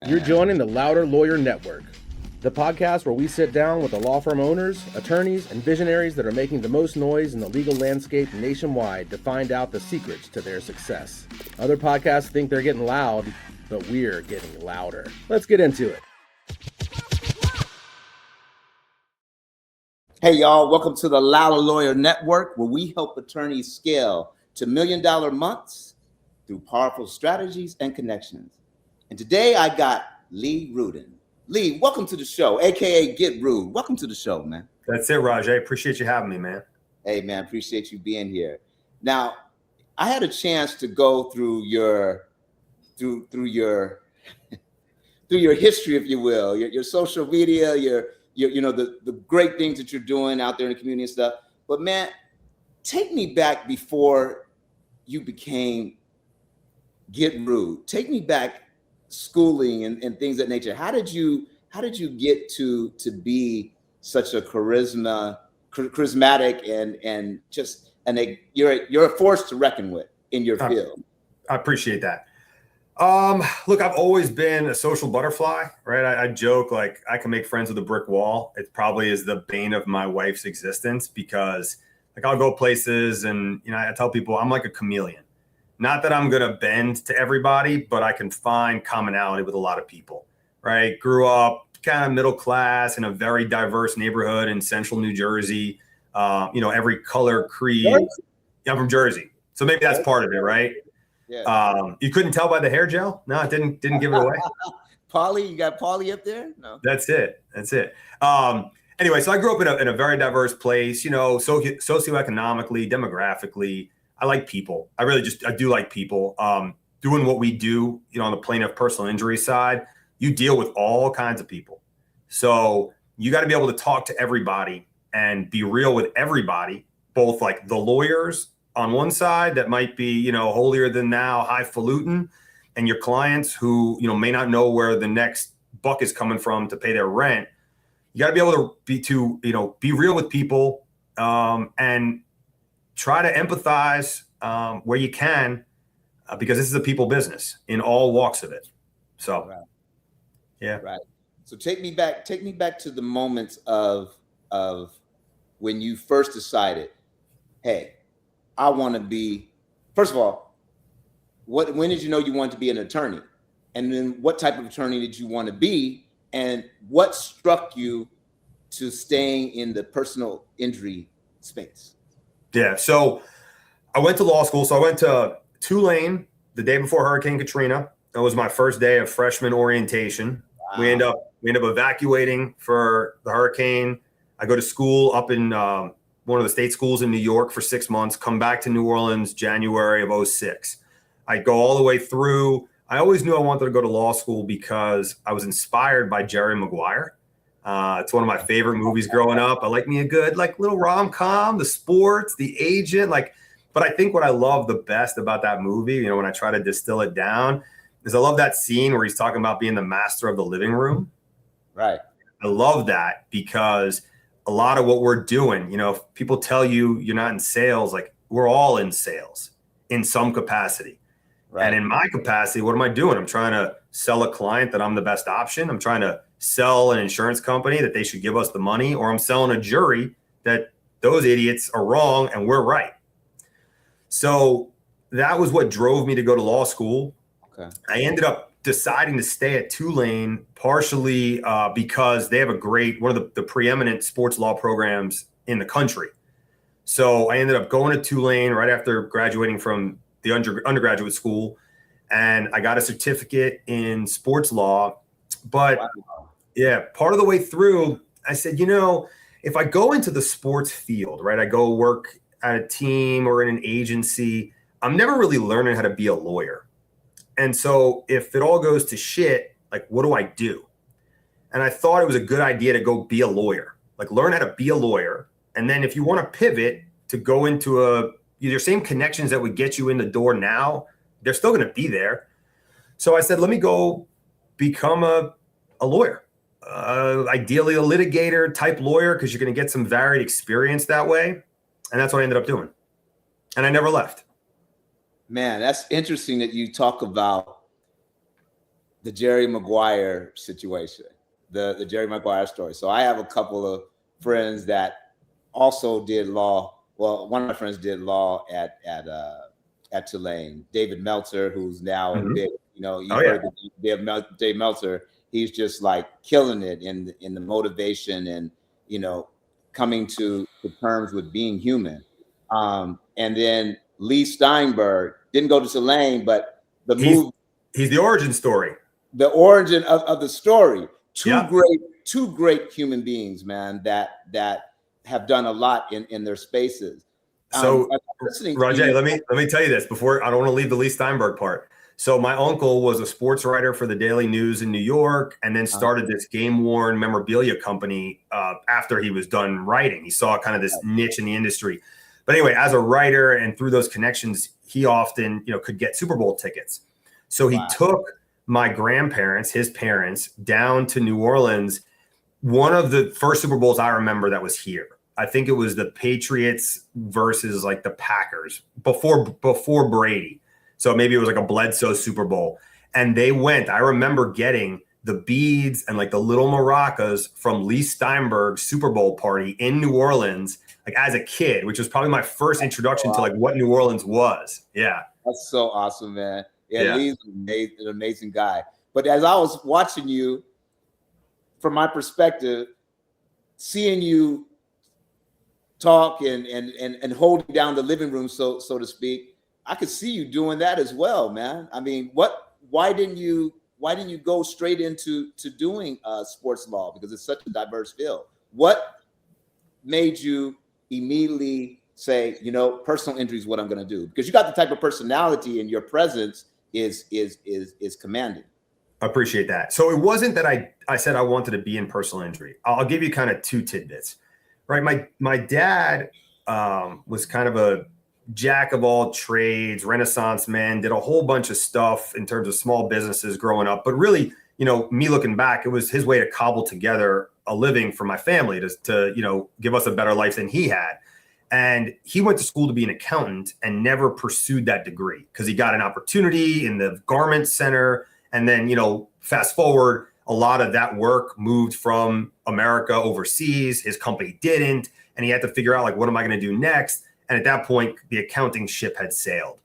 You're joining the Loudr Lawyer Network, the podcast where we sit down with the law firm owners, attorneys, and visionaries that are making the most noise in the legal landscape nationwide to find out the secrets to their success. Other podcasts think they're getting loud, but we're getting louder. Let's get into it. Hey, y'all. Welcome to the Loudr Lawyer Network, where we help attorneys scale to $1 million months through powerful strategies and connections. And today I got Lee Rudin. Lee, welcome to the show, AKA Get Rude. Welcome to the show, man. That's it, Raje. Appreciate you having me, man. Hey, man, appreciate you being here. Now, I had a chance to go through your through your history, if you will, your social media, your the great things that you're doing out there in the community and stuff. But man, take me back before you became Get Rude. Take me back, schooling and things of that nature. How did you get to be such a charismatic and you're a force to reckon with in your field? I appreciate that. Look, I've always been a social butterfly, right? I joke like I can make friends with a brick wall. It probably is the bane of my wife's existence because like I'll go places and I tell people I'm like a chameleon. Not that I'm going to bend to everybody, but I can find commonality with a lot of people, right? Grew up kind of middle class in a very diverse neighborhood in central New Jersey. Every color, creed. I'm from Jersey. So maybe that's part of it, right? Yeah. You couldn't tell by the hair gel? No, it didn't give it away. Pauly, you got Pauly up there? No. That's it. Anyway, so I grew up in a very diverse place, socioeconomically, demographically. I like people. I do like people. Doing what we do, on the plaintiff personal injury side, you deal with all kinds of people. So you got to be able to talk to everybody and be real with everybody, both like the lawyers on one side that might be, holier than thou, highfalutin, and your clients who, may not know where the next buck is coming from to pay their rent. You got to be able to be real with people and try to empathize where you can, because this is a people business in all walks of it. So, right. Yeah. Right. So take me back to the moments of when you first decided, hey, I want to be, first of all, when did you know you wanted to be an attorney? And then what type of attorney did you want to be? And what struck you to staying in the personal injury space? Yeah. So I went to law school. So I went to Tulane the day before Hurricane Katrina. That was my first day of freshman orientation. Wow. We end up evacuating for the hurricane. I go to school up in one of the state schools in New York for 6 months, come back to New Orleans, January of 2006. I go all the way through. I always knew I wanted to go to law school because I was inspired by Jerry Maguire. It's one of my favorite movies growing up. I like me a good, little rom-com, the sports, the agent, but I think what I love the best about that movie, when I try to distill it down, is I love that scene where he's talking about being the master of the living room. Right. I love that because a lot of what we're doing, if people tell you you're not in sales, we're all in sales in some capacity. Right. And in my capacity, what am I doing? I'm trying to sell a client that I'm the best option. I'm trying to sell an insurance company that they should give us the money, or I'm selling a jury that those idiots are wrong and we're right. So that was what drove me to go to law school. Okay. I ended up deciding to stay at Tulane partially because they have one of the preeminent sports law programs in the country. So I ended up going to Tulane right after graduating from the undergraduate school, and I got a certificate in sports law. But wow. Yeah, part of the way through, I said, if I go into the sports field, right, I go work at a team or in an agency, I'm never really learning how to be a lawyer. And so if it all goes to shit, what do I do? And I thought it was a good idea to go be a lawyer, learn how to be a lawyer. And then if you want to pivot to go into your same connections that would get you in the door now, they're still going to be there. So I said, let me go become a lawyer, ideally a litigator type lawyer, because you're going to get some varied experience that way. And that's what I ended up doing. And I never left. Man, that's interesting that you talk about the Jerry Maguire situation, the Jerry Maguire story. So I have a couple of friends that also did law. Well, one of my friends did law at Tulane. David Meltzer, who's now a big, you've heard Dave Meltzer. He's just like killing it in the motivation and coming to terms with being human. And then Lee Steinberg didn't go to Tulane, but he's the origin story. The origin of the story. Two great human beings, man, that have done a lot in their spaces. So Raje, let me tell you this before, I don't want to leave the Lee Steinberg part. So my uncle was a sports writer for the Daily News in New York, and then started this game-worn memorabilia company after he was done writing. He saw kind of this niche in the industry. But anyway, as a writer and through those connections, he often, could get Super Bowl tickets. So he took my grandparents, his parents, down to New Orleans. One of the first Super Bowls I remember that was here. I think it was the Patriots versus like the Packers before Brady. So maybe it was like a Bledsoe Super Bowl. And they went, I remember getting the beads and like the little maracas from Lee Steinberg's Super Bowl party in New Orleans, like as a kid, which was probably my first introduction to like what New Orleans was. Yeah. That's so awesome, man. Yeah. Lee's an amazing guy. But as I was watching you, from my perspective, seeing you talk and holding down the living room, so to speak, I could see you doing that as well, man. I mean, why didn't you go straight into doing sports law? Because it's such a diverse field. What made you immediately say, personal injury is what I'm going to do? Because you got the type of personality, and your presence is commanding. I appreciate that. So it wasn't that I said I wanted to be in personal injury. I'll give you kind of two tidbits, right? My dad was kind of a jack of all trades, Renaissance man, did a whole bunch of stuff in terms of small businesses growing up. But really, me looking back, it was his way to cobble together a living for my family to give us a better life than he had. And he went to school to be an accountant and never pursued that degree because he got an opportunity in the garment center. And then, fast forward, a lot of that work moved from America overseas. His company didn't. And he had to figure out, like, what am I going to do next? And at that point, the accounting ship had sailed.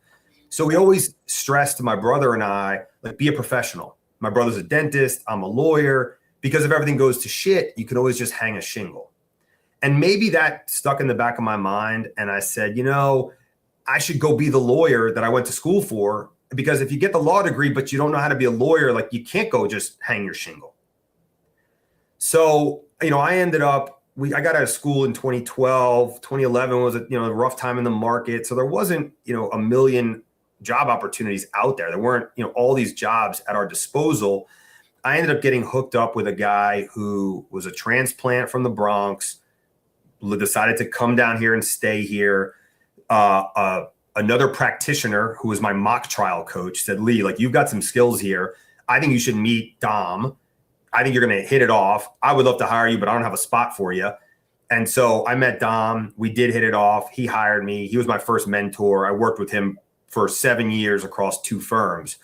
So we always stressed, my brother and I, like, be a professional. My brother's a dentist. I'm a lawyer. Because if everything goes to shit, you can always just hang a shingle. And maybe that stuck in the back of my mind. And I said, I should go be the lawyer that I went to school for. Because if you get the law degree, but you don't know how to be a lawyer, like, you can't go just hang your shingle. So, I ended up, I got out of school in 2012. 2011 was a rough time in the market. So there wasn't, a million job opportunities out there. There weren't, all these jobs at our disposal. I ended up getting hooked up with a guy who was a transplant from the Bronx, decided to come down here and stay here. Another practitioner who was my mock trial coach said, Lee, like, you've got some skills here. I think you should meet Dom. I think you're going to hit it off. I would love to hire you, but I don't have a spot for you. And so I met Dom. We did hit it off. He hired me. He was my first mentor. I worked with him for 7 years across 2 firms.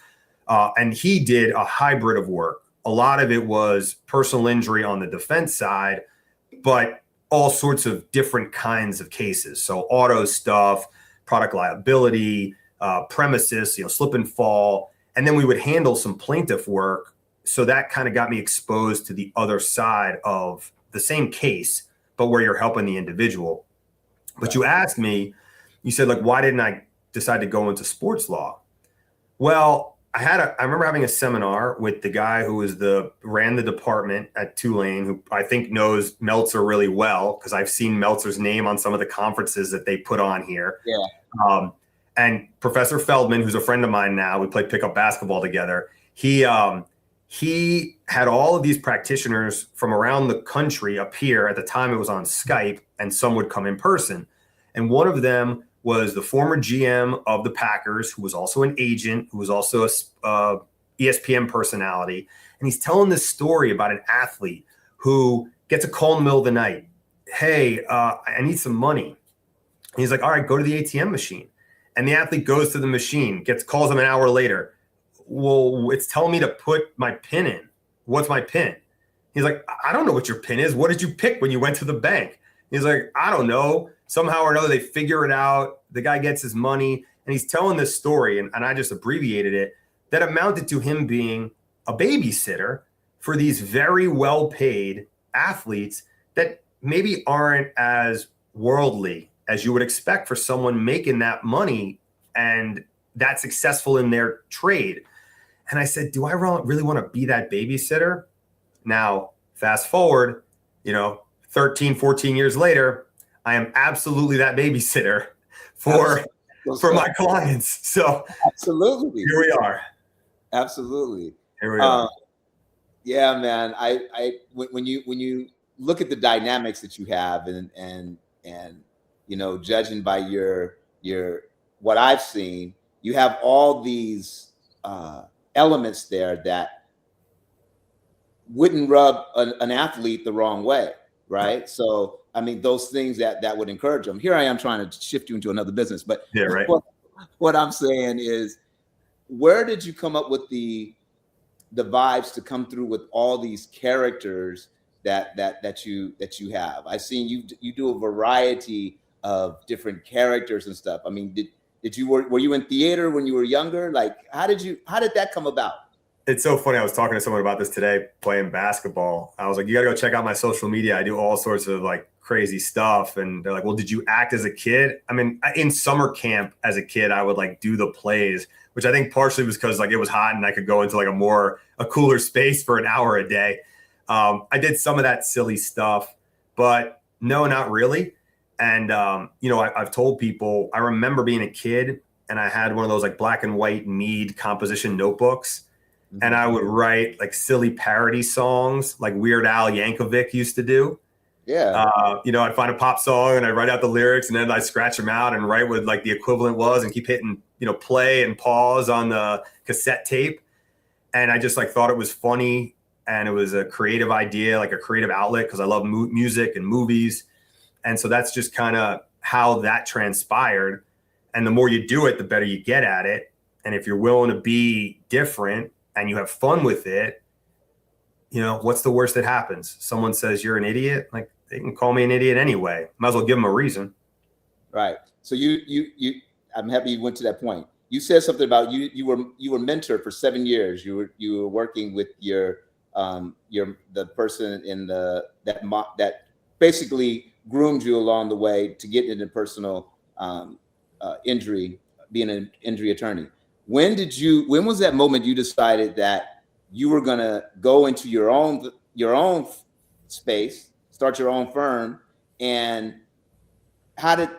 And he did a hybrid of work. A lot of it was personal injury on the defense side, but all sorts of different kinds of cases. So auto stuff, product liability, premises, slip and fall. And then we would handle some plaintiff work. So that kind of got me exposed to the other side of the same case, but where you're helping the individual. But you asked me, you said, like, why didn't I decide to go into sports law? Well, I remember having a seminar with the guy who ran the department at Tulane, who I think knows Meltzer really well, because I've seen Meltzer's name on some of the conferences that they put on here. Yeah. And Professor Feldman, who's a friend of mine now, we play pickup basketball together. He had all of these practitioners from around the country appear. At the time, it was on Skype, and some would come in person. And one of them was the former GM of the Packers, who was also an agent, who was also a ESPN personality. And he's telling this story about an athlete who gets a call in the middle of the night. Hey, I need some money. And he's like, all right, go to the ATM machine. And the athlete goes to the machine, calls him an hour later. well, it's telling me to put my PIN in. What's my PIN? He's like, I don't know what your PIN is. What did you pick when you went to the bank? He's like, I don't know. Somehow or another, they figure it out. The guy gets his money, and he's telling this story, and I just abbreviated it, that amounted to him being a babysitter for these very well-paid athletes that maybe aren't as worldly as you would expect for someone making that money and that successful in their trade. And I said, do I really want to be that babysitter? Now, fast forward, 13, 14 years later, I am absolutely that babysitter for my clients. So absolutely, here we are. Absolutely. Here we are. Yeah, man. When you look at the dynamics that you have and judging by your what I've seen, you have all these elements there that wouldn't rub an athlete the wrong way, right? So, I mean, those things that would encourage them. Here I am trying to shift you into another business, but yeah, right. What I'm saying is, where did you come up with the vibes to come through with all these characters that you have? I've seen you do a variety of different characters and stuff. I mean, were you in theater when you were younger? Like, how did that come about? It's so funny. I was talking to someone about this today, playing basketball. I was like, you got to go check out my social media. I do all sorts of like crazy stuff. And they're like, well, did you act as a kid? I mean, in summer camp as a kid, I would like do the plays, which I think partially was because like it was hot and I could go into like a cooler space for an hour a day. I did some of that silly stuff, but no, not really. And, I've told people, I remember being a kid and I had one of those like black and white Mead composition notebooks. And I would write like silly parody songs like Weird Al Yankovic used to do. Yeah. I'd find a pop song and I'd write out the lyrics and then I'd scratch them out and write what like the equivalent was and keep hitting, play and pause on the cassette tape. And I just like thought it was funny and it was a creative idea, like a creative outlet because I love music and movies. And so that's just kind of how that transpired. And the more you do it, the better you get at it. And if you're willing to be different and you have fun with it, what's the worst that happens? Someone says you're an idiot. Like, they can call me an idiot anyway. Might as well give them a reason. Right. So I'm happy you went to that point. You said something about you were mentored for 7 years. You were working with the person in that basically groomed you along the way to get into personal injury, being an injury attorney. When was that moment you decided that you were going to go into your own space, start your own firm, and how did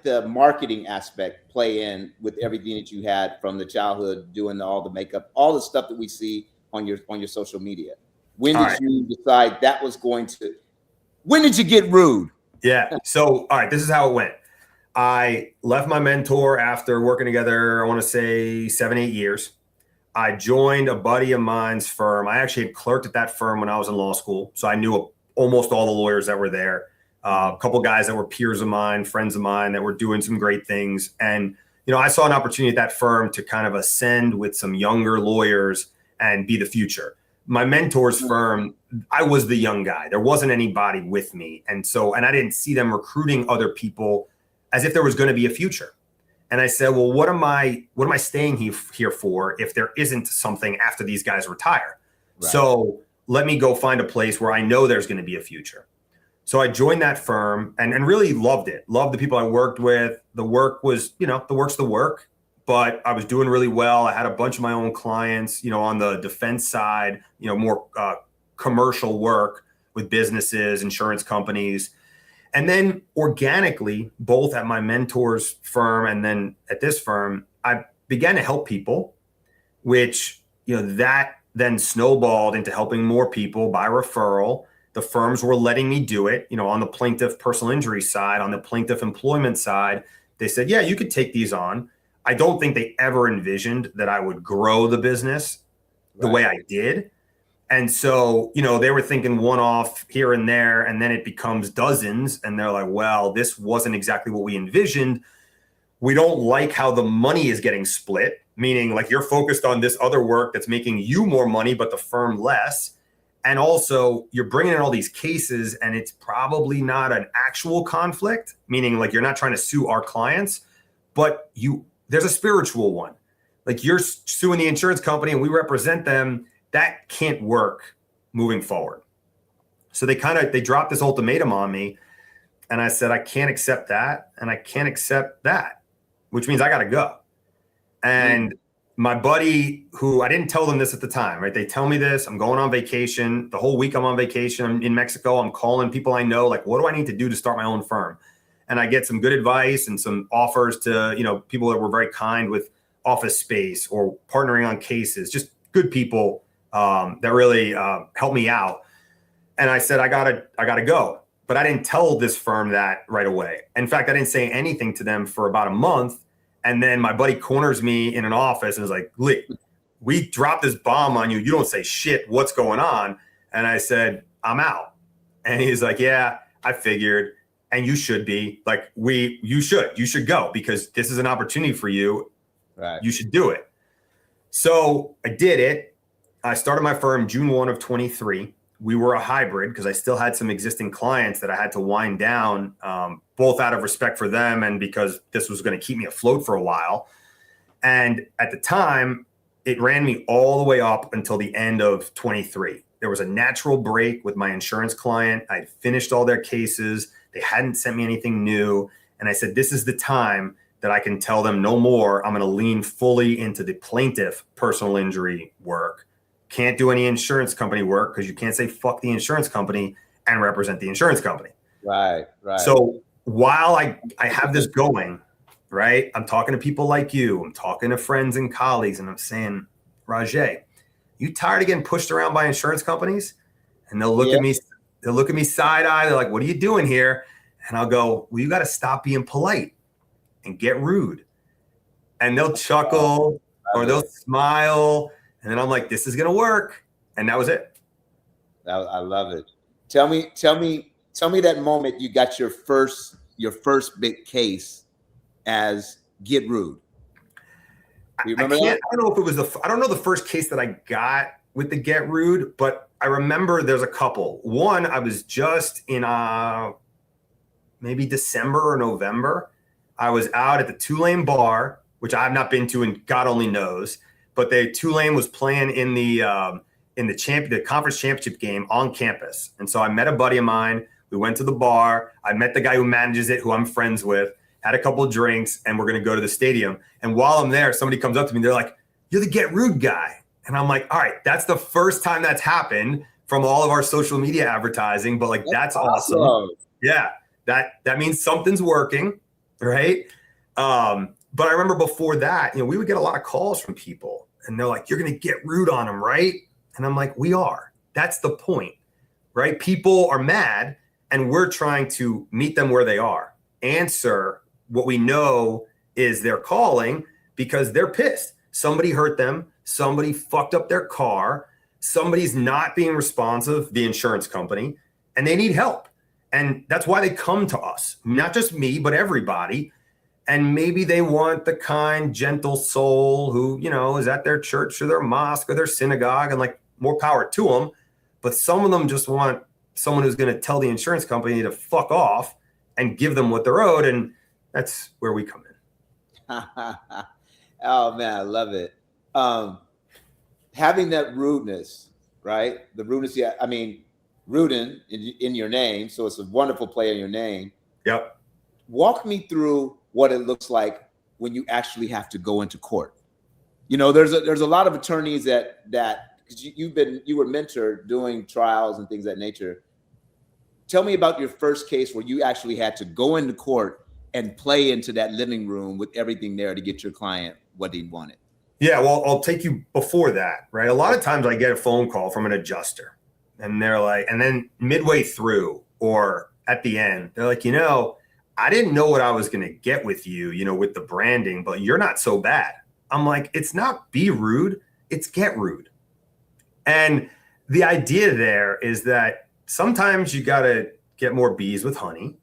the marketing aspect play in with everything that you had from the childhood, doing all the makeup, all the stuff that we see on your social media? When did you decide that was going to? When did you get rude? Yeah. So, all right, this is how it went. I left my mentor after working together, I want to say 7-8 years. I joined a buddy of mine's firm. I actually had clerked at that firm when I was in law school. So I knew almost all the lawyers that were there. A couple guys that were peers of mine, friends of mine that were doing some great things. And, I saw an opportunity at that firm to kind of ascend with some younger lawyers and be the future. My mentor's firm, I was the young guy. There wasn't anybody with me. And I didn't see them recruiting other people as if there was going to be a future. And I said, well, what am I staying here for if there isn't something after these guys retire? Right. So let me go find a place where I know there's going to be a future. So I joined that firm and really loved it. Loved the people I worked with. The work was, the work's the work, but I was doing really well. I had a bunch of my own clients, on the defense side, more commercial work with businesses, insurance companies. And then organically, both at my mentor's firm and then at this firm, I began to help people, which, that then snowballed into helping more people by referral. The firms were letting me do it, on the plaintiff personal injury side, on the plaintiff employment side. They said, yeah, you could take these on. I don't think they ever envisioned that I would grow the business the way I did. And so, they were thinking one-off here and there, and then it becomes dozens. And they're like, well, this wasn't exactly what we envisioned. We don't like how the money is getting split. meaning like you're focused on this other work that's making you more money, but the firm less. And also you're bringing in all these cases and it's probably not an actual conflict, meaning like you're not trying to sue our clients, but there's a spiritual one. Like you're suing the insurance company and we represent them. That can't work moving forward. So they dropped this ultimatum on me. And I said, I can't accept that. And I can't accept that, which means I got to go. And my buddy, who I didn't tell them this at the time, right? They tell me this, I'm going on vacation. The whole week I'm on vacation. I'm in Mexico. I'm calling people I know, like, what do I need to do to start my own firm? And I get some good advice and some offers to, people that were very kind with office space or partnering on cases, just good people that really helped me out. And I said, I gotta go. But I didn't tell this firm that right away. In fact, I didn't say anything to them for about a month. And then my buddy corners me in an office and is like, Lee, we dropped this bomb on you. You don't say shit. What's going on? And I said, I'm out. And he's like, yeah, I figured. And you should be like, you should go because this is an opportunity for you. Right. You should do it. So I did it. I started my firm June 1 of 23. We were a hybrid because I still had some existing clients that I had to wind down, both out of respect for them and because this was going to keep me afloat for a while. And at the time, it ran me all the way up until the end of 23. There was a natural break with my insurance client. I'd finished all their cases. They hadn't sent me anything new. And I said, this is the time that I can tell them no more. I'm going to lean fully into the plaintiff personal injury work. Can't do any insurance company work because you can't say fuck the insurance company and represent the insurance company. Right. So while I have this going, right, I'm talking to people like you. I'm talking to friends and colleagues, and I'm saying, Raje, you tired of getting pushed around by insurance companies? And they'll look at me. They'll look at me side eye. They're like, what are you doing here? And I'll go, well, you got to stop being polite and get rude. And they'll chuckle or they'll smile. And then I'm like, this is going to work. And that was it. I love it. Tell me that moment you got your first big case as Get Rude. Do you remember that? I don't know if it was I don't know the first case that I got with the Get Rude, but I remember there's a couple. One, I was just in maybe December or November. I was out at the Tulane bar, which I've not been to and God only knows. But Tulane was playing in the conference championship game on campus. And so I met a buddy of mine. We went to the bar. I met the guy who manages it, who I'm friends with, had a couple of drinks, and we're going to go to the stadium. And while I'm there, somebody comes up to me. They're like, you're the Get Rude guy. And I'm like, all right, that's the first time that's happened from all of our social media advertising. But like, that's awesome. Yeah, that means something's working, right? But I remember before that, we would get a lot of calls from people and they're like, you're going to get rude on them, right? And I'm like, we are. That's the point, right? People are mad and we're trying to meet them where they are. Answer what we know is they're calling because they're pissed. Somebody hurt them. Somebody fucked up their car. Somebody's not being responsive, the insurance company, and they need help. And that's why they come to us, not just me, but everybody. And maybe they want the kind, gentle soul who, is at their church or their mosque or their synagogue and like more power to them. But some of them just want someone who's going to tell the insurance company to fuck off and give them what they're owed. And that's where we come in. Oh, man, I love it. Having that rudeness, right? The rudeness, yeah. I mean, Rudin in your name. So it's a wonderful play in your name. Yep. Walk me through what it looks like when you actually have to go into court. There's a lot of attorneys that because you were mentored doing trials and things of that nature. Tell me about your first case where you actually had to go into court and play into that living room with everything there to get your client what he wanted. Yeah, well, I'll take you before that, right? A lot of times I get a phone call from an adjuster and they're like, and then midway through or at the end, they're like, I didn't know what I was going to get with you, with the branding, but you're not so bad. I'm like, it's not be rude, it's get rude. And the idea there is that sometimes you got to get more bees with honey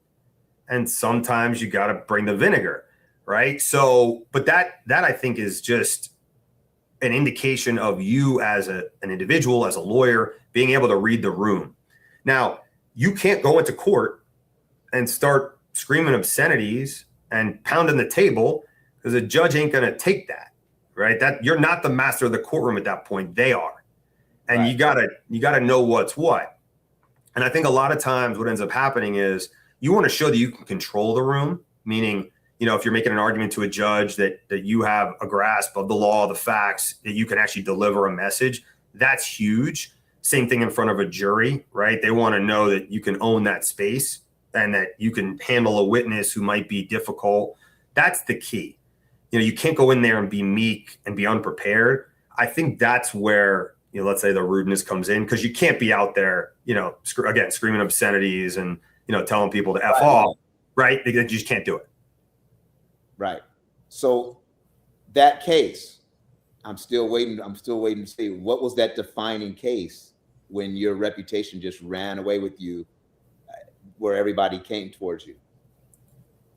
and sometimes you got to bring the vinegar, right? So, but that I think is just an indication of you as an individual, as a lawyer, being able to read the room. Now, you can't go into court and start screaming obscenities and pounding the table, because the judge ain't going to take that, right? That you're not the master of the courtroom at that point. They are. And Right. you gotta know what's what. And I think a lot of times what ends up happening is you want to show that you can control the room, meaning, if you're making an argument to a judge that you have a grasp of the law, the facts, that you can actually deliver a message. That's huge. Same thing in front of a jury, right? They want to know that you can own that space and that you can handle a witness who might be difficult. That's the key. You can't go in there and be meek and be unprepared. I think that's where, let's say the rudeness comes in, because you can't be out there, again, screaming obscenities and, telling people to F off, right? You just can't do it. Right. So that case, I'm still waiting to see, what was that defining case when your reputation just ran away with you, where everybody came towards you?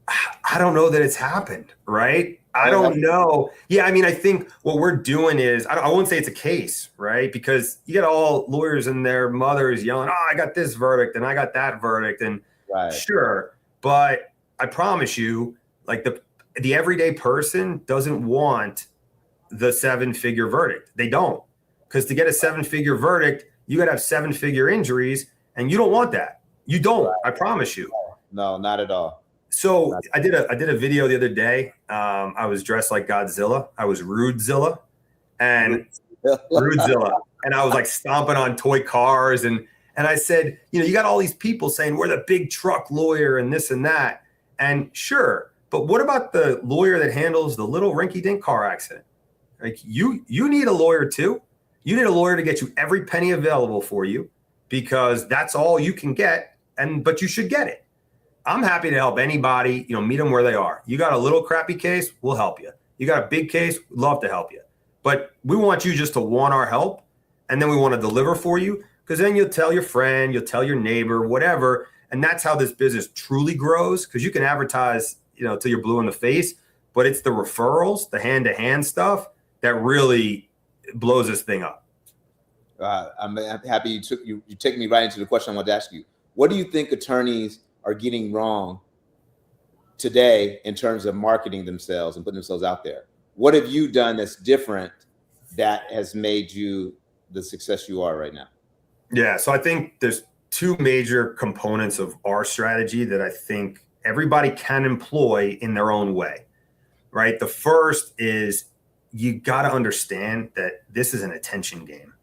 I don't know that it's happened, right? I don't know. Yeah, I mean, I think what we're doing is, I won't say it's a case, right? Because you get all lawyers and their mothers yelling, "Oh, I got this verdict and I got that verdict," and sure, but I promise you, like the everyday person doesn't want the 7-figure verdict. They don't, because to get a 7-figure verdict, you got to have 7-figure injuries, and you don't want that. You don't. I promise you. No, not at all. So I did a video the other day. I was dressed like Godzilla. I was Rudzilla, and Rudzilla, and I was like stomping on toy cars, and I said, you got all these people saying we're the big truck lawyer and this and that, and sure, but what about the lawyer that handles the little rinky-dink car accident? Like you need a lawyer too. You need a lawyer to get you every penny available for you, because that's all you can get, but you should get it. I'm happy to help anybody, meet them where they are. You got a little crappy case, we'll help you. You got a big case, we'd love to help you. But we want you just to want our help, and then we want to deliver for you, because then you'll tell your friend, you'll tell your neighbor, whatever. And that's how this business truly grows, because you can advertise, till you're blue in the face, but it's the referrals, the hand-to-hand stuff that really blows this thing up. I'm happy you take me right into the question I wanted to ask you. What do you think attorneys are getting wrong today in terms of marketing themselves and putting themselves out there? What have you done that's different that has made you the success you are right now? Yeah, so I think there's two major components of our strategy that I think everybody can employ in their own way, right? The first is you got to understand that this is an attention game,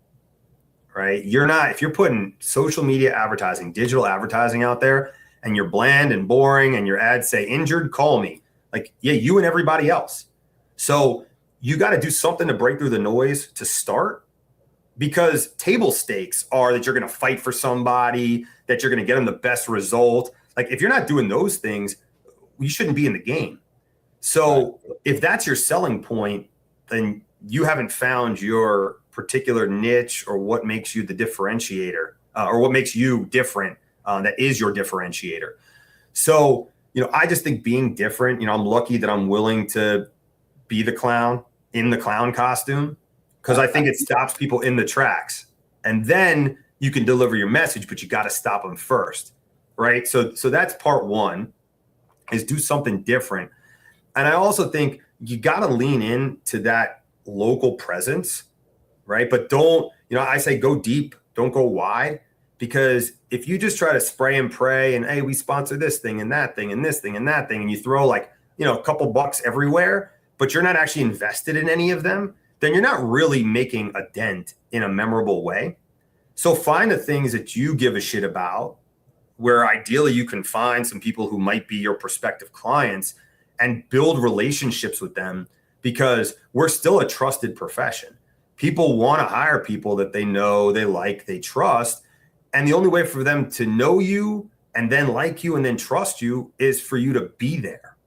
right? If you're putting social media advertising, digital advertising out there, and you're bland and boring and your ads say injured, call me. Like, yeah, you and everybody else. So you got to do something to break through the noise to start, because table stakes are that you're going to fight for somebody, that you're going to get them the best result. Like, if you're not doing those things, you shouldn't be in the game. So if that's your selling point, then you haven't found your particular niche or what makes you the differentiator, or what makes you different. That is your differentiator. So, I just think being different, I'm lucky that I'm willing to be the clown in the clown costume, because I think it stops people in the tracks. And then you can deliver your message, but you got to stop them first, right? So that's part one, is do something different. And I also think you got to lean into that local presence, right? But don't, I say go deep, don't go wide. Because if you just try to spray and pray and, hey, we sponsor this thing and that thing and this thing and that thing, and you throw a couple bucks everywhere, but you're not actually invested in any of them, then you're not really making a dent in a memorable way. So find the things that you give a shit about, where ideally you can find some people who might be your prospective clients and build relationships with them, because we're still a trusted profession. People want to hire people that they know, they like, they trust. And the only way for them to know you and then like you and then trust you is for you to be there.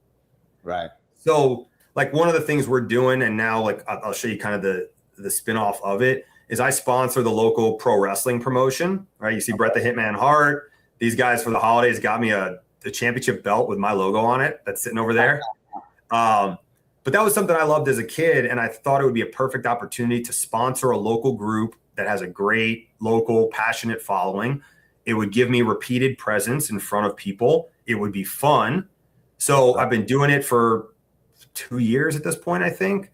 Right. So one of the things we're doing, and now I'll show you kind of the spin-off of it, is I sponsor the local pro wrestling promotion, right? You see Bret the Hitman Hart. These guys for the holidays got me the championship belt with my logo on it that's sitting over there. But But that was something I loved as a kid, and I thought it would be a perfect opportunity to sponsor a local group that has a great local passionate following. It would give me repeated presence in front of people. It would be fun. So I've been doing it for 2 years at this point, I think.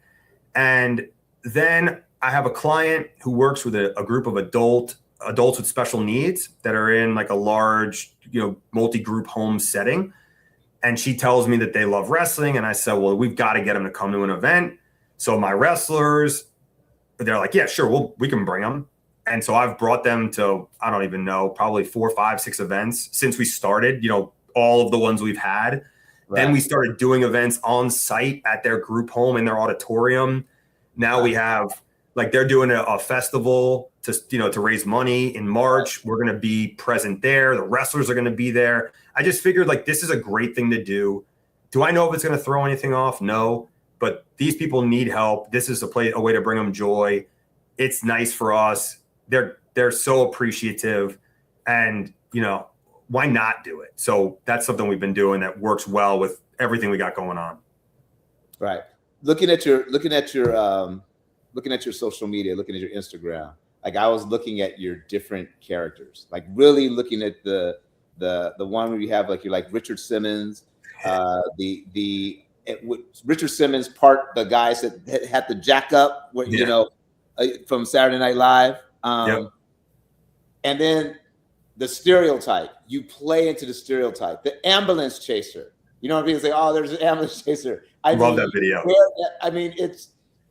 And then I have a client who works with a group of adults with special needs that are in like a large, multi-group home setting. And she tells me that they love wrestling. And I said, well, we've got to get them to come to an event. So my wrestlers, they're like, yeah, sure, we can bring them. And so I've brought them to, I don't even know, probably 4, 5, 6 events since we started, all of the ones we've had. Right. Then we started doing events on site at their group home in their auditorium. Now we have, they're doing a festival to raise money in March. We're going to be present there. The wrestlers are going to be there. I just figured this is a great thing to do. Do I know if it's going to throw anything off? No, but these people need help. This is a way to bring them joy. It's nice for us. They're so appreciative, and why not do it? So that's something we've been doing that works well with everything we got going on. Right. Looking at your social media, looking at your Instagram, I was looking at your different characters, really looking at the one where you have you're like Richard Simmons, Richard Simmons part the guys that had the jack up, from Saturday Night Live, yep. And then the stereotype. You play into the stereotype, the ambulance chaser. People say, "Oh, there's an ambulance chaser." I love that video.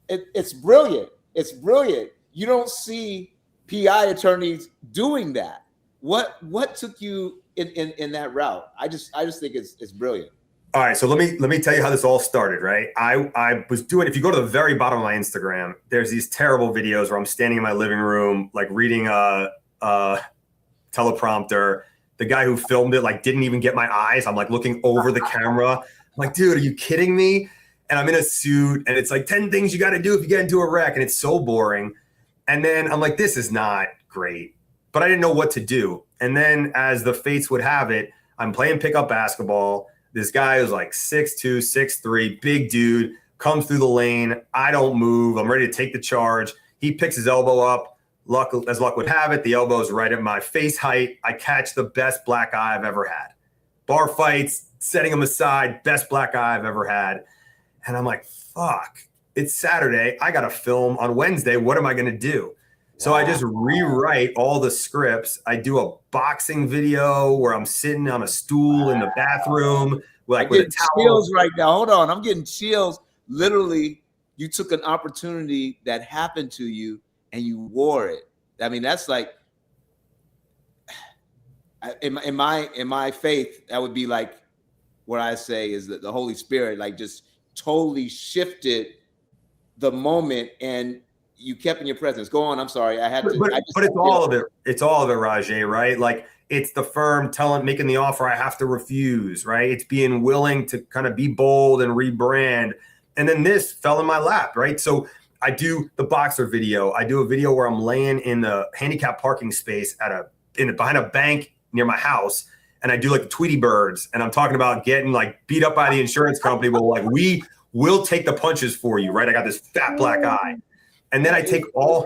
It's brilliant. It's brilliant. You don't see PI attorneys doing that. What took you in that route? I just think it's brilliant. All right, so let me tell you how this all started, right? I was doing, if you go to the very bottom of my Instagram, there's these terrible videos where I'm standing in my living room, reading a teleprompter. The guy who filmed it didn't even get my eyes. I'm looking over the camera. I'm like, dude, are you kidding me? And I'm in a suit, and it's 10 things you got to do if you get into a wreck, and it's so boring. And then I'm like, this is not great, but I didn't know what to do. And then as the fates would have it, I'm playing pickup basketball. This guy is 6'2", 6'3", big dude, comes through the lane. I don't move. I'm ready to take the charge. He picks his elbow up. As luck would have it, the elbow is right at my face height. I catch the best black eye I've ever had. Bar fights, setting him aside, best black eye I've ever had. And I'm like, fuck, it's Saturday. I got to film on Wednesday. What am I going to do? So I just rewrite all the scripts. I do a boxing video where I'm sitting on a stool in the bathroom with a towel. Chills right now. Hold on. I'm getting chills. Literally, you took an opportunity that happened to you and you wore it. I mean, that's in my faith, that would be what I say is that the Holy Spirit just totally shifted the moment, and you kept in your presence. Go on. I'm sorry. But it's all of it. It's all of it, Raje, right? It's the firm making the offer I have to refuse, right? It's being willing to kind of be bold and rebrand. And then this fell in my lap, right? So I do the boxer video. I do a video where I'm laying in the handicap parking space behind a bank near my house. And I do the Tweety Birds. And I'm talking about getting beat up by the insurance company. But we will take the punches for you, right? I got this fat black eye. And then I take all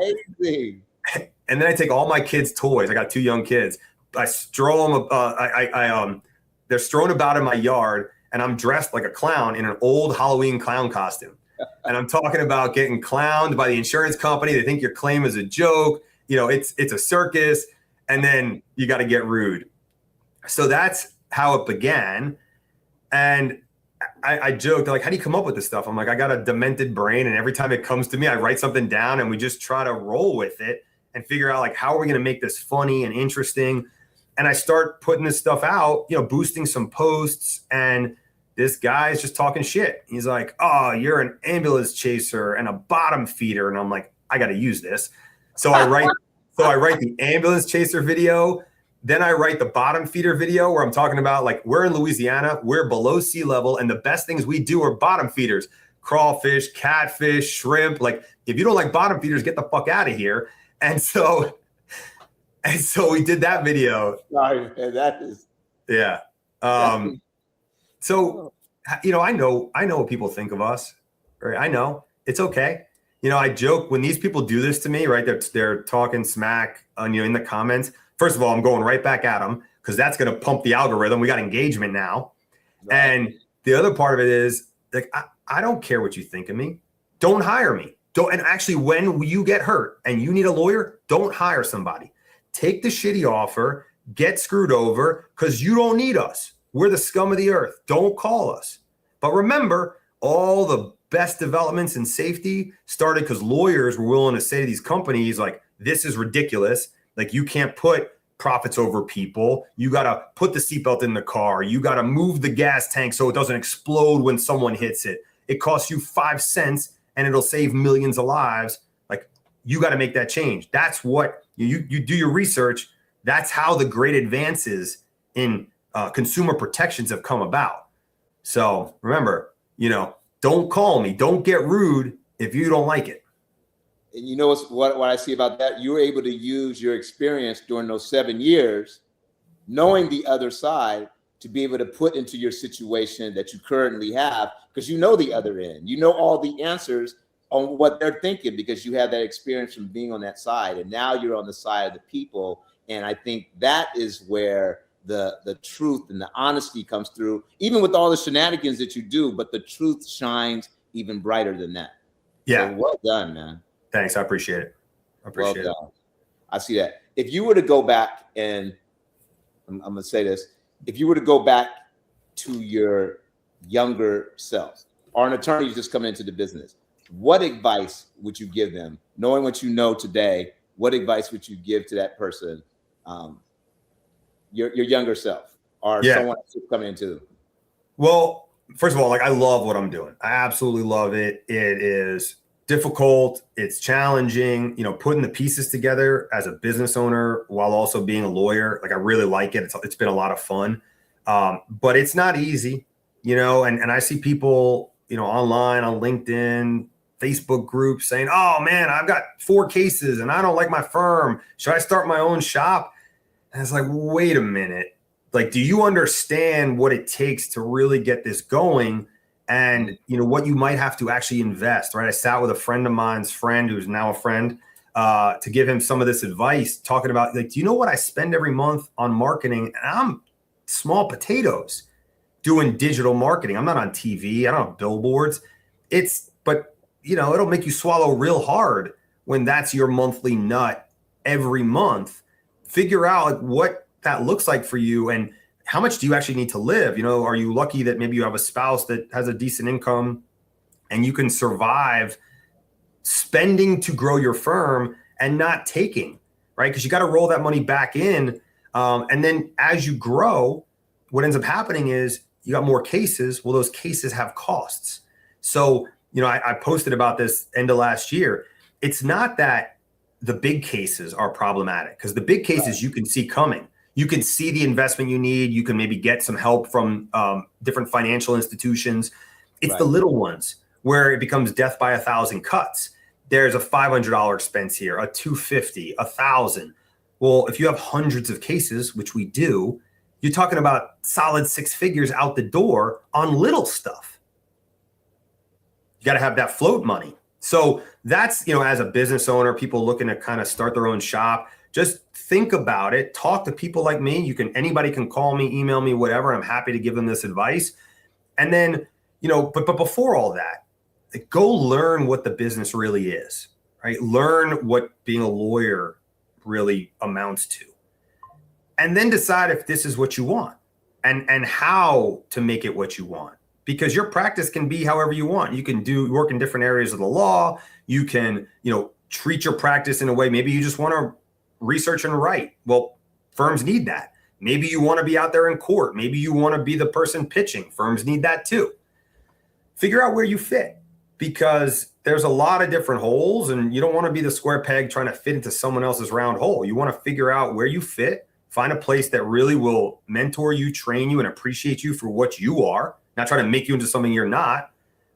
my kids' toys. I got 2 young kids. I stroll them. They're strewn about in my yard, and I'm dressed like a clown in an old Halloween clown costume. And I'm talking about getting clowned by the insurance company. They think your claim is a joke. It's a circus. And then you got to get rude. So that's how it began. And I joked, how do you come up with this stuff? I'm like, I got a demented brain, and every time it comes to me, I write something down, and we just try to roll with it and figure out how are we going to make this funny and interesting. And I start putting this stuff out, boosting some posts, and this guy is just talking shit. He's like, oh, you're an ambulance chaser and a bottom feeder. And I'm like, I got to use this. So I write the ambulance chaser video. Then I write the bottom feeder video where I'm talking about we're in Louisiana, we're below sea level, and the best things we do are bottom feeders, crawfish, catfish, shrimp. If you don't like bottom feeders, get the fuck out of here. And so we did that video. Sorry, man, that is. Yeah. So, I know what people think of us. Right? I know. It's okay. I joke when these people do this to me, right? They're talking smack on in the comments. First of all, I'm going right back at them because that's going to pump the algorithm. We got engagement now. Right. And the other part of it is like, I don't care what you think of me. Don't hire me. And actually, when you get hurt and you need a lawyer, don't hire somebody. Take the shitty offer, get screwed over because you don't need us. We're the scum of the earth. Don't call us. But remember, all the best developments in safety started because lawyers were willing to say to these companies, like, this is ridiculous. Like, you can't put profits over people. You got to put the seatbelt in the car. You got to move the gas tank so it doesn't explode when someone hits it. It costs you 5 cents and it'll save millions of lives. Like, you got to make that change. That's what you do your research. That's how the great advances in consumer protections have come about. So remember, don't call me. Don't get rude if you don't like it. And you know what I see about that? You were able to use your experience during those 7 years, knowing the other side, to be able to put into your situation that you currently have, because you know the other end. You know all the answers on what they're thinking because you have that experience from being on that side. And now you're on the side of the people. And I think that is where the truth and the honesty comes through, even with all the shenanigans that you do, but the truth shines even brighter than that. Yeah. So well done, man. Thanks. I appreciate it. Well done. I see that. If you were to go back and I'm going to say this, if you were to go back to your younger self or an attorney who's just coming into the business, what advice would you give them? Knowing what you know today, what advice would you give to that person? Your younger self or someone else coming into? Well, first of all, like, I love what I'm doing. I absolutely love it. It is difficult. It's challenging, putting the pieces together as a business owner while also being a lawyer. Like, I really like it. It's been a lot of fun. But it's not easy, and I see people, online on LinkedIn, Facebook groups saying, oh man, I've got 4 cases and I don't like my firm. Should I start my own shop? And it's like, wait a minute. Like, do you understand what it takes to really get this going? And, what you might have to actually invest, right? I sat with a friend of mine's friend who's now a friend to give him some of this advice, talking about, like, do you know what I spend every month on marketing? And I'm small potatoes doing digital marketing. I'm not on TV. I don't have billboards. But it'll make you swallow real hard when that's your monthly nut every month. Figure out like what that looks like for you and how much do you actually need to live? Are you lucky that maybe you have a spouse that has a decent income and you can survive spending to grow your firm and not taking, right? Because you got to roll that money back in. And then as you grow, what ends up happening is you got more cases. Well, those cases have costs. So, I posted about this end of last year. It's not that the big cases are problematic because the big cases you can see coming. You can see the investment you need. You can maybe get some help from different financial institutions. It's the little ones where it becomes death by 1,000 cuts. There's a $500 expense here, a $250, $1,000. Well, if you have hundreds of cases, which we do, you're talking about solid 6 figures out the door on little stuff. You got to have that float money. So that's, as a business owner, people looking to kind of start their own shop, just think about it. Talk to people like me. Anybody can call me, email me, whatever. I'm happy to give them this advice. And then, but before all that, go learn what the business really is, right? Learn what being a lawyer really amounts to. And then decide if this is what you want and how to make it what you want. Because your practice can be however you want. You can work in different areas of the law. You can, treat your practice in a way. Maybe you just want to research and write. Well, firms need that. Maybe you want to be out there in court. Maybe you want to be the person pitching. Firms need that too. Figure out where you fit because there's a lot of different holes and you don't want to be the square peg trying to fit into someone else's round hole. You want to figure out where you fit, find a place that really will mentor you, train you, and appreciate you for what you are. Not trying to make you into something you're not.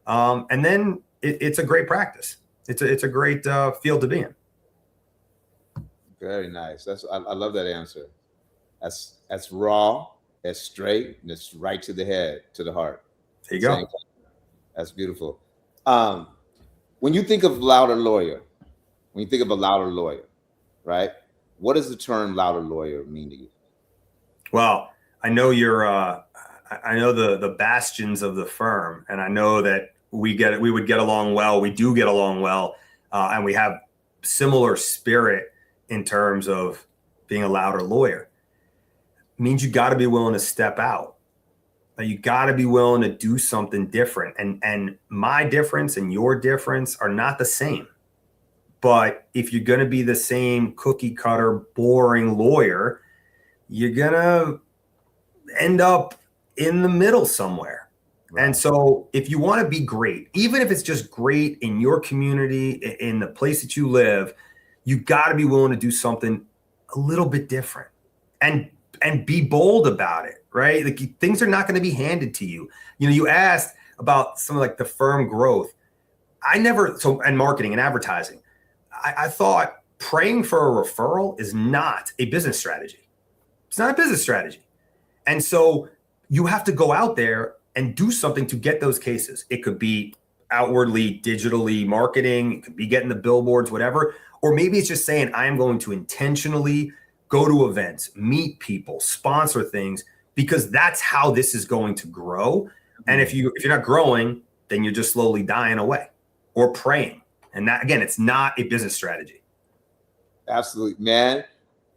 And then it's a great practice. It's a great field to be in. Very nice. I love that answer. That's raw, that's straight, and it's right to the head, to the heart. There you go. That's beautiful. When you think of Loudr Lawyer, when you think of a Loudr Lawyer, right? What does the term Loudr Lawyer mean to you? Well, I know I know the bastions of the firm, and I know that we would get along well. We do get along well, and we have similar spirit in terms of being a Loudr Lawyer. It means you got to be willing to step out. You got to be willing to do something different. And my difference and your difference are not the same. But if you're going to be the same cookie cutter, boring lawyer, you're going to end up in the middle somewhere. Right. And so if you want to be great, even if it's just great in your community, in the place that you live, you got to be willing to do something a little bit different and be bold about it, right? Like, things are not going to be handed to you. You know, you asked about some of like the firm growth. And marketing and advertising. I thought praying for a referral is not a business strategy. It's not a business strategy. And so you have to go out there and do something to get those cases. It could be outwardly, digitally marketing. It could be getting the billboards, whatever. Or maybe it's just saying, I am going to intentionally go to events, meet people, sponsor things, because that's how this is going to grow. And if you're not growing, then you're just slowly dying away or praying. And that, again, it's not a business strategy. Absolutely, man.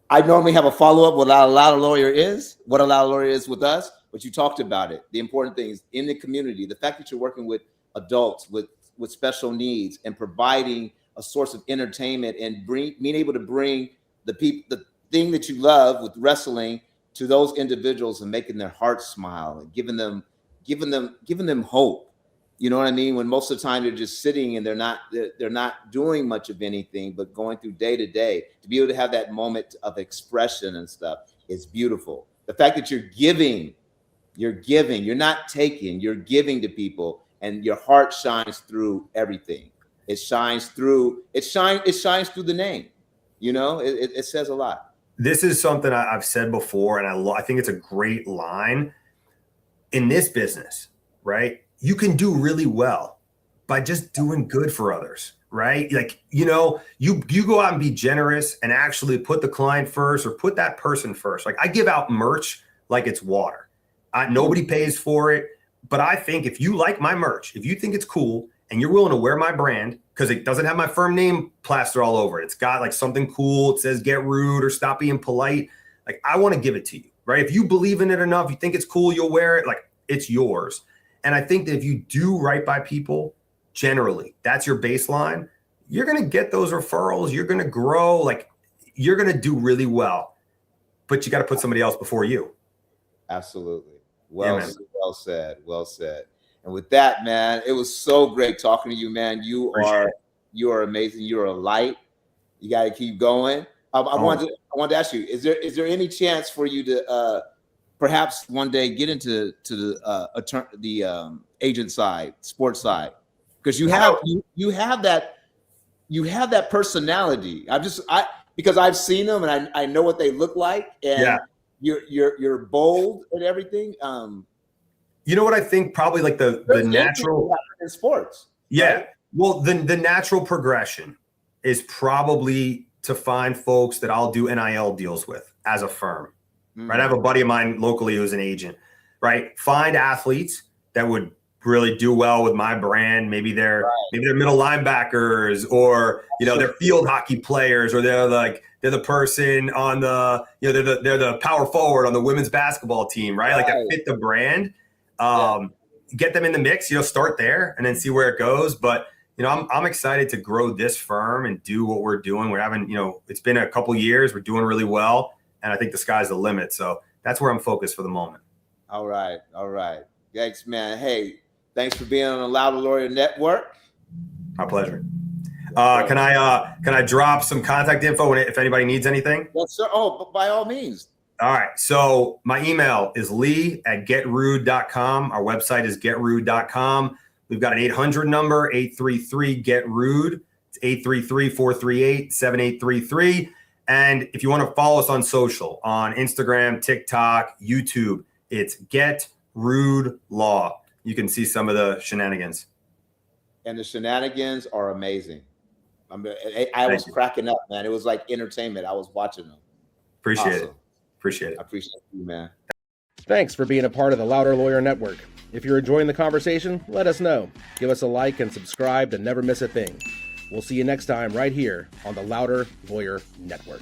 I normally have a follow-up what a Loudr Lawyer is, what a Loudr Lawyer is with us, but you talked about it. The important things in the community, the fact that you're working with adults with special needs and providing a source of entertainment and being able to bring the thing that you love with wrestling to those individuals and making their hearts smile and giving them hope. You know what I mean? When most of the time they're just sitting and they're not doing much of anything, but going through day to day, to be able to have that moment of expression and stuff is beautiful. The fact that you're giving, you're not taking, you're giving to people, and your heart shines through everything. It shines through the name. You know, it says a lot. This is something I've said before, and I think it's a great line. In this business, right, you can do really well by just doing good for others, right? Like, you know, you go out and be generous and actually put the client first or put that person first. Like, I give out merch like it's water. Nobody pays for it, but I think if you like my merch, if you think it's cool and you're willing to wear my brand, because it doesn't have my firm name plastered all over it. It's got like something cool. It says get rude or stop being polite. Like, I want to give it to you, right? If you believe in it enough, you think it's cool, you'll wear it, like, it's yours. And I think that if you do right by people, generally, that's your baseline, you're going to get those referrals. You're going to grow. Like, you're going to do really well, but you got to put somebody else before you. Absolutely. Well said. And with that, man, it was so great talking to you, man. You are amazing. You're a light. You got to keep going. I wanted to ask you: is there any chance for you to perhaps one day get into the agent side, sports side? Because you have that personality. Because I've seen them and I know what they look like, and you're bold and everything. You know what I think? Probably like the natural in sports. Yeah. Right? Well, the natural progression is probably to find folks that I'll do NIL deals with as a firm. Right. I have a buddy of mine locally who's an agent, right? Find athletes that would really do well with my brand. Maybe they're middle linebackers, or, you know, they're field hockey players, or they're the person on the, you know, they're the power forward on the women's basketball team, right? Like, that fit the brand. Get them in the mix, you know, start there and then see where it goes. But, you know, I'm excited to grow this firm and do what we're doing. We're having, you know, it's been a couple years. We're doing really well. And I think the sky's the limit. So that's where I'm focused for the moment. All right. Thanks, man. Hey, thanks for being on the Loudr Lawyer Network. My pleasure. Can I drop some contact info if anybody needs anything? Yes, sir. Oh, by all means. All right. So my email is lee@getrude.com. Our website is getrude.com. We've got an 800 number, 833-GET-RUDE. It's 833-438-7833. And if you want to follow us on social, on Instagram, TikTok, YouTube, it's Get Rude Law. You can see some of the shenanigans. and the shenanigans are amazing. I was cracking up, man. It was like entertainment. I was watching them. Appreciate it. Appreciate it. I appreciate you, man. Thanks for being a part of the Loudr Lawyer Network. If you're enjoying the conversation, let us know. Give us a like and subscribe to never miss a thing. We'll see you next time right here on the Loudr Lawyer Network.